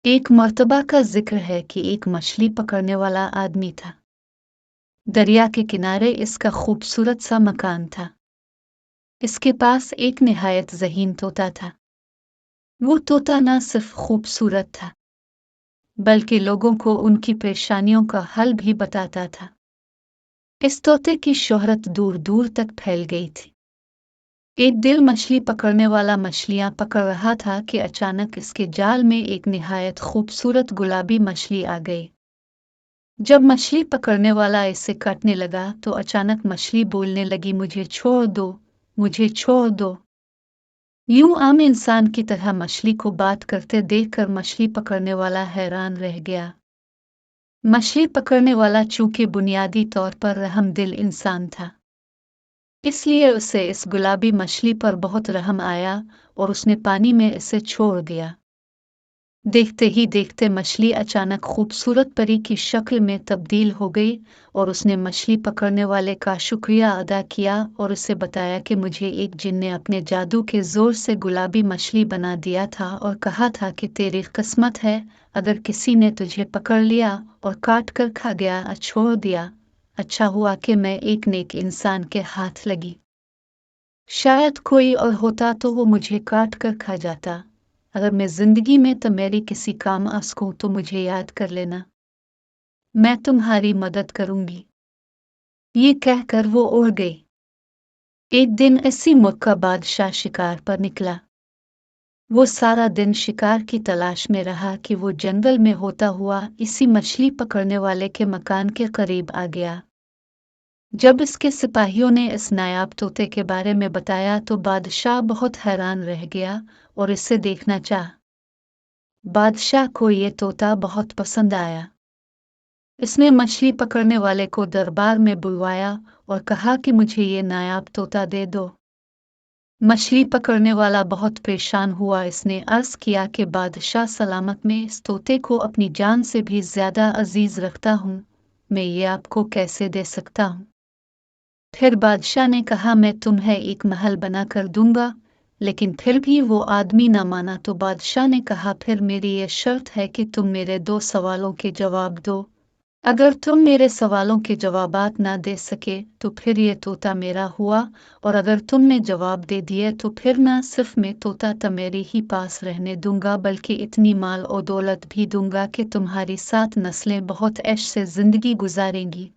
एक मर्तबा का जिक्र है कि एक मछली पकड़ने वाला आदमी था। दरिया के किनारे इसका खूबसूरत सा मकान था। इसके पास एक निहायत ज़हीन तोता था। वो तोता न सिर्फ खूबसूरत था, बल्कि लोगों को उनकी परेशानियों का हल भी बताता था। इस तोते की शोहरत दूर दूर तक फैल गई थी। एक दिन मछली पकड़ने वाला मछलियां पकड़ रहा था कि अचानक इसके जाल में एक निहायत खूबसूरत गुलाबी मछली आ गई। जब मछली पकड़ने वाला इसे काटने लगा तो अचानक मछली बोलने लगी, मुझे छोड़ दो, मुझे छोड़ दो। यूं आम इंसान की तरह मछली को बात करते देखकर मछली पकड़ने वाला हैरान रह गया। मछली पकड़ने वाला चूंकि बुनियादी तौर पर रहमदिल इंसान था, इसलिए उसे इस गुलाबी मछली पर बहुत रहम आया और उसने पानी में इसे छोड़ दिया। देखते ही देखते मछली अचानक खूबसूरत परी की शक्ल में तब्दील हो गई और उसने मछली पकड़ने वाले का शुक्रिया अदा किया और उसे बताया कि मुझे एक जिन ने अपने जादू के जोर से गुलाबी मछली बना दिया था और कहा था कि तेरी किस्मत है अगर किसी ने तुझे पकड़ लिया और काट कर खा गया, छोड़ दिया। अच्छा हुआ कि मैं एक नेक इंसान के हाथ लगी। शायद कोई और होता तो वो मुझे काट कर खा जाता। अगर मैं जिंदगी में तो मेरी किसी काम आ सकूं तो मुझे याद कर लेना, मैं तुम्हारी मदद करूंगी। ये कहकर वो उड़ गई। एक दिन इसी मौका बादशाह शिकार पर निकला। वो सारा दिन शिकार की तलाश में रहा कि वो जंगल में होता हुआ इसी मछली पकड़ने वाले के मकान के करीब आ गया। जब इसके सिपाहियों ने इस नायाब तोते के बारे में बताया तो बादशाह बहुत हैरान रह गया और इसे देखना चाहा। बादशाह को ये तोता बहुत पसंद आया। इसने मछली पकड़ने वाले को दरबार में बुलवाया और कहा कि मुझे ये नायाब तोता दे दो। मछली पकड़ने वाला बहुत परेशान हुआ। इसने अर्ज किया कि बादशाह सलामत में इस तोते को अपनी जान से भी ज्यादा अजीज रखता हूँ, मैं ये आपको कैसे दे सकता हूँ। फिर बादशाह ने कहा, मैं तुम्हें एक महल बना कर दूंगा। लेकिन फिर भी वो आदमी न माना तो बादशाह ने कहा, फिर मेरी ये शर्त है कि तुम मेरे 2 सवालों के जवाब दो। अगर तुम मेरे सवालों के जवाबात ना दे सके तो फिर ये तोता मेरा हुआ, और अगर तुमने जवाब दे दिए तो फिर ना सिर्फ मैं तोता मेरे ही पास रहने दूंगा बल्कि इतनी माल और दौलत भी दूंगा कि तुम्हारी 7 नस्लें बहुत ऐश से जिंदगी गुजारेंगी।